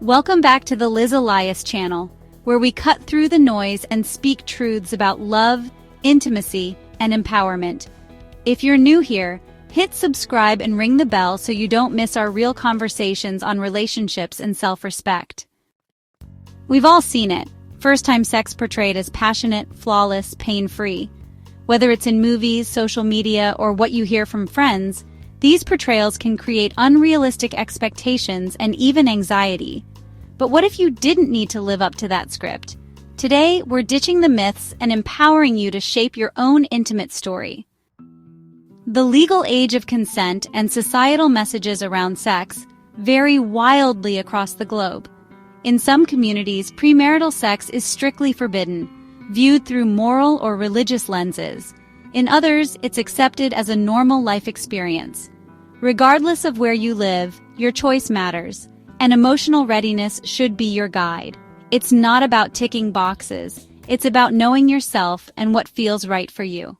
Welcome back to the Liz Elias channel, where we cut through the noise and speak truths about love, intimacy, and empowerment. If you're new here, hit subscribe and ring the bell so you don't miss our real conversations on relationships and self-respect. We've all seen it. First-time sex portrayed as passionate, flawless, pain-free. Whether it's in movies, social media, or what you hear from friends, these portrayals can create unrealistic expectations and even anxiety. But what if you didn't need to live up to that script? Today, we're ditching the myths and empowering you to shape your own intimate story. The legal age of consent and societal messages around sex vary wildly across the globe. In some communities, premarital sex is strictly forbidden, viewed through moral or religious lenses. In others, it's accepted as a normal life experience. Regardless of where you live, your choice matters, and emotional readiness should be your guide. It's not about ticking boxes. It's about knowing yourself and what feels right for you.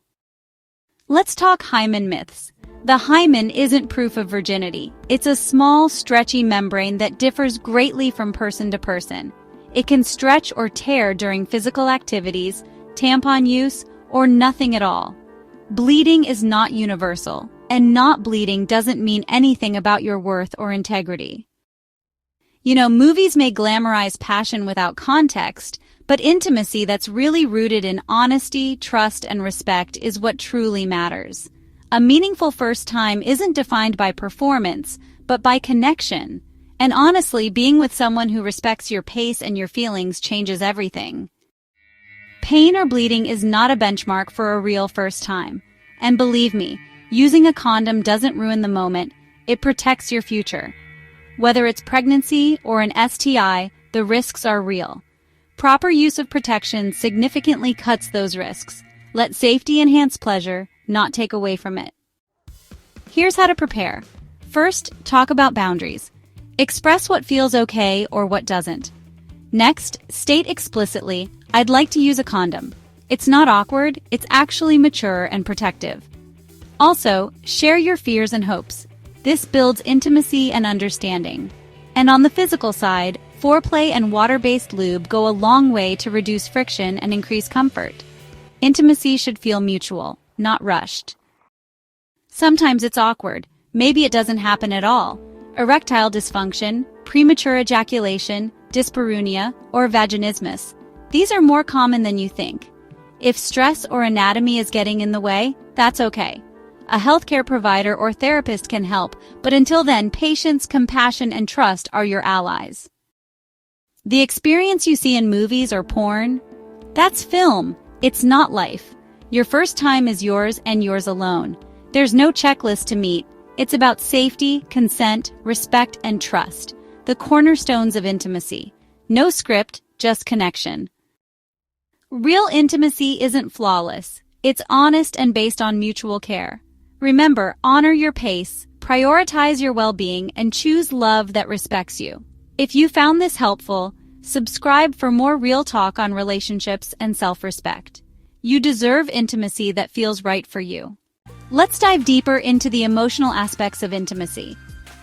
Let's talk hymen myths. The hymen isn't proof of virginity. It's a small, stretchy membrane that differs greatly from person to person. It can stretch or tear during physical activities, tampon use, or nothing at all. Bleeding is not universal, and not bleeding doesn't mean anything about your worth or integrity. Movies may glamorize passion without context, but intimacy that's really rooted in honesty, trust, and respect is what truly matters. A meaningful first time isn't defined by performance, but by connection. And honestly, being with someone who respects your pace and your feelings changes everything. Pain or bleeding is not a benchmark for a real first time. And believe me, using a condom doesn't ruin the moment, it protects your future. Whether it's pregnancy or an STI, the risks are real. Proper use of protection significantly cuts those risks. Let safety enhance pleasure, not take away from it. Here's how to prepare. First, talk about boundaries. Express what feels okay or what doesn't. Next, state explicitly, I'd like to use a condom. It's not awkward, it's actually mature and protective. Also, share your fears and hopes. This builds intimacy and understanding. And on the physical side, foreplay and water-based lube go a long way to reduce friction and increase comfort. Intimacy should feel mutual, not rushed. Sometimes it's awkward. Maybe it doesn't happen at all. Erectile dysfunction, premature ejaculation, dyspareunia, or vaginismus. These are more common than you think. If stress or anatomy is getting in the way, that's okay. A healthcare provider or therapist can help, but until then, patience, compassion, and trust are your allies. The experience you see in movies or porn, that's film. It's not life. Your first time is yours and yours alone. There's no checklist to meet. It's about safety, consent, respect, and trust. The cornerstones of intimacy. No script, just connection. Real intimacy isn't flawless. It's honest and based on mutual care. Remember, honor your pace, prioritize your well-being, and choose love that respects you. If you found this helpful, subscribe for more real talk on relationships and self-respect. You deserve intimacy that feels right for you. Let's dive deeper into the emotional aspects of intimacy.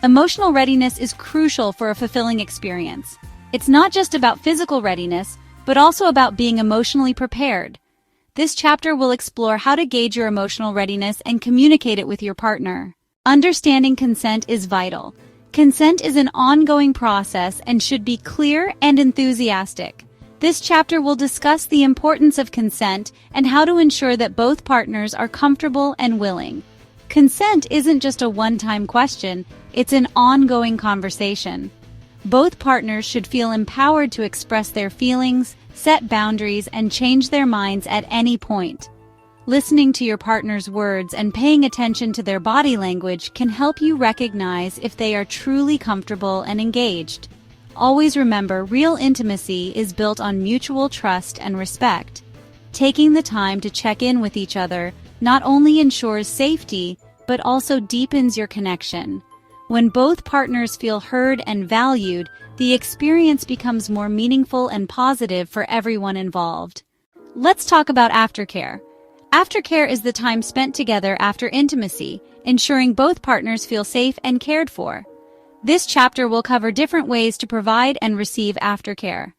Emotional readiness is crucial for a fulfilling experience. It's not just about physical readiness, but also about being emotionally prepared. This chapter will explore how to gauge your emotional readiness and communicate it with your partner. Understanding consent is vital. Consent is an ongoing process and should be clear and enthusiastic. This chapter will discuss the importance of consent and how to ensure that both partners are comfortable and willing. Consent isn't just a one-time question, it's an ongoing conversation. Both partners should feel empowered to express their feelings, set boundaries, and change their minds at any point. Listening to your partner's words and paying attention to their body language can help you recognize if they are truly comfortable and engaged. Always remember, real intimacy is built on mutual trust and respect. Taking the time to check in with each other not only ensures safety, but also deepens your connection. When both partners feel heard and valued, the experience becomes more meaningful and positive for everyone involved. Let's talk about aftercare. Aftercare is the time spent together after intimacy, ensuring both partners feel safe and cared for. This chapter will cover different ways to provide and receive aftercare.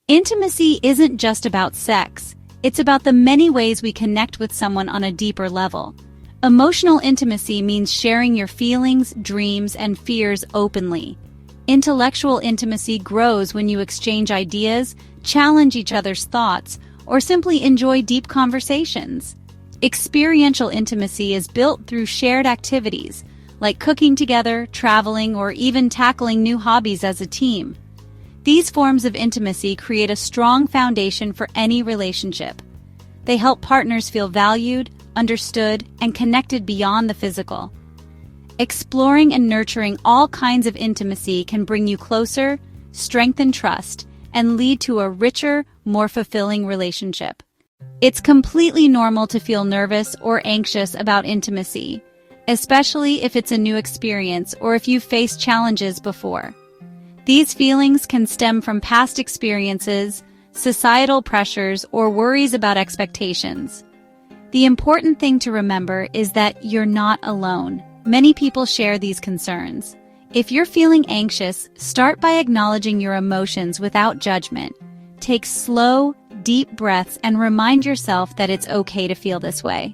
Intimacy isn't just about sex. It's about the many ways we connect with someone on a deeper level. Emotional intimacy means sharing your feelings, dreams, and fears openly. Intellectual intimacy grows when you exchange ideas, challenge each other's thoughts, or simply enjoy deep conversations. Experiential intimacy is built through shared activities, like cooking together, traveling, or even tackling new hobbies as a team. These forms of intimacy create a strong foundation for any relationship. They help partners feel valued, understood, and connected beyond the physical. Exploring and nurturing all kinds of intimacy can bring you closer, strengthen trust, and lead to a richer, more fulfilling relationship. It's completely normal to feel nervous or anxious about intimacy, especially if it's a new experience or if you've faced challenges before. These feelings can stem from past experiences, societal pressures, or worries about expectations. The important thing to remember is that you're not alone. Many people share these concerns. If you're feeling anxious, start by acknowledging your emotions without judgment. Take slow, deep breaths and remind yourself that it's okay to feel this way.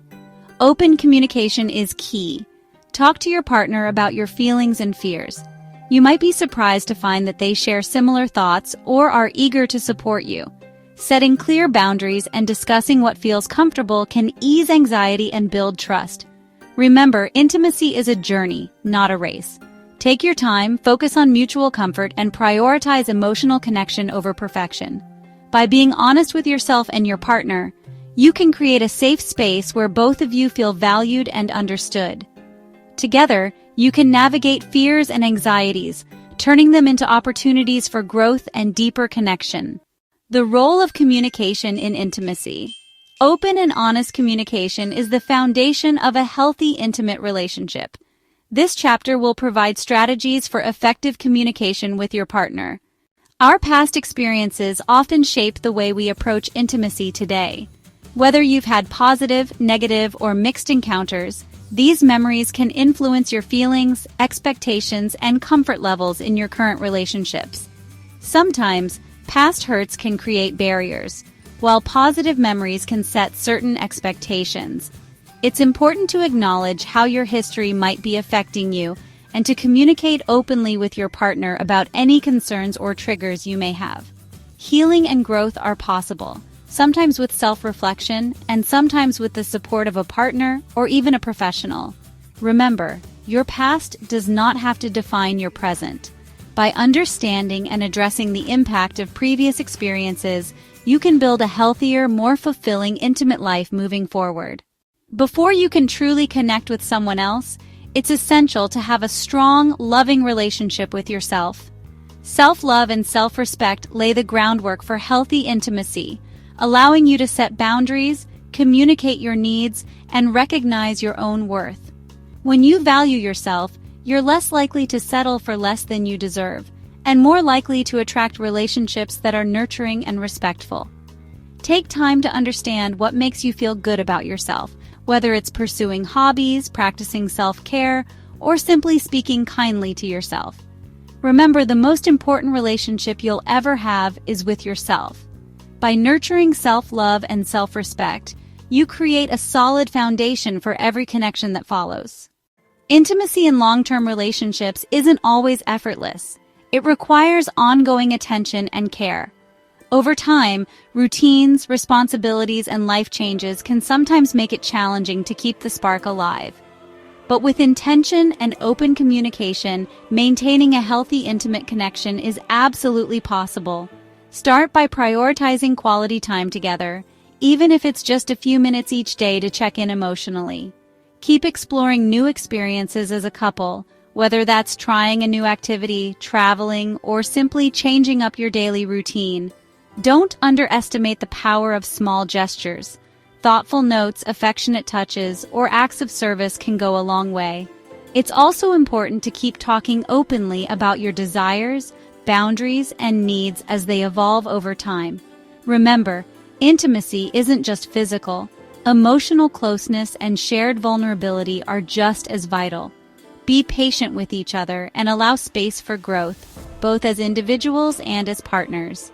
Open communication is key. Talk to your partner about your feelings and fears. You might be surprised to find that they share similar thoughts or are eager to support you. Setting clear boundaries and discussing what feels comfortable can ease anxiety and build trust. Remember, intimacy is a journey, not a race. Take your time, focus on mutual comfort, and prioritize emotional connection over perfection. By being honest with yourself and your partner, you can create a safe space where both of you feel valued and understood. Together, you can navigate fears and anxieties, turning them into opportunities for growth and deeper connection. The role of communication in intimacy. Open and honest communication is the foundation of a healthy, intimate relationship. This chapter will provide strategies for effective communication with your partner. Our past experiences often shape the way we approach intimacy today. Whether you've had positive, negative, or mixed encounters, these memories can influence your feelings, expectations, and comfort levels in your current relationships. Sometimes, past hurts can create barriers, while positive memories can set certain expectations. It's important to acknowledge how your history might be affecting you and to communicate openly with your partner about any concerns or triggers you may have. Healing and growth are possible, sometimes with self-reflection and sometimes with the support of a partner or even a professional. Remember, your past does not have to define your present. By understanding and addressing the impact of previous experiences, you can build a healthier, more fulfilling, intimate life moving forward. Before you can truly connect with someone else, it's essential to have a strong, loving relationship with yourself. Self-love and self-respect lay the groundwork for healthy intimacy, allowing you to set boundaries, communicate your needs, and recognize your own worth. When you value yourself, you're less likely to settle for less than you deserve, and more likely to attract relationships that are nurturing and respectful. Take time to understand what makes you feel good about yourself, whether it's pursuing hobbies, practicing self-care, or simply speaking kindly to yourself. Remember, the most important relationship you'll ever have is with yourself. By nurturing self-love and self-respect, you create a solid foundation for every connection that follows. Intimacy in long-term relationships isn't always effortless. It requires ongoing attention and care. Over time, routines, responsibilities, and life changes can sometimes make it challenging to keep the spark alive. But with intention and open communication, maintaining a healthy, intimate connection is absolutely possible. Start by prioritizing quality time together, even if it's just a few minutes each day to check in emotionally. Keep exploring new experiences as a couple, whether that's trying a new activity, traveling, or simply changing up your daily routine. Don't underestimate the power of small gestures. Thoughtful notes, affectionate touches, or acts of service can go a long way. It's also important to keep talking openly about your desires, boundaries, and needs as they evolve over time. Remember, intimacy isn't just physical. Emotional closeness and shared vulnerability are just as vital. Be patient with each other and allow space for growth, both as individuals and as partners.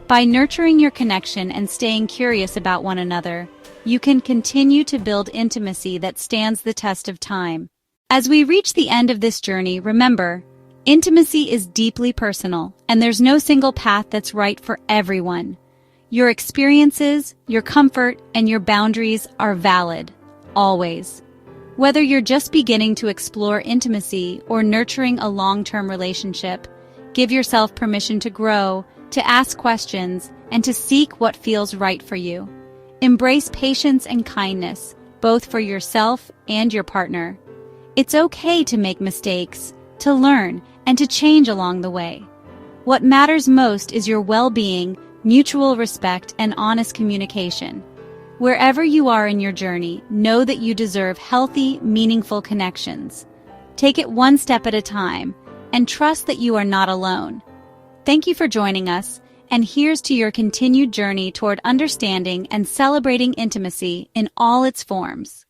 By nurturing your connection and staying curious about one another, you can continue to build intimacy that stands the test of time. As we reach the end of this journey, remember, intimacy is deeply personal, and there's no single path that's right for everyone. Your experiences, your comfort, and your boundaries are valid, always. Whether you're just beginning to explore intimacy or nurturing a long-term relationship, give yourself permission to grow, to ask questions, and to seek what feels right for you. Embrace patience and kindness, both for yourself and your partner. It's okay to make mistakes, to learn, and to change along the way. What matters most is your well-being, mutual respect, and honest communication. Wherever you are in your journey, know that you deserve healthy, meaningful connections. Take it one step at a time, and trust that you are not alone. Thank you for joining us, and here's to your continued journey toward understanding and celebrating intimacy in all its forms.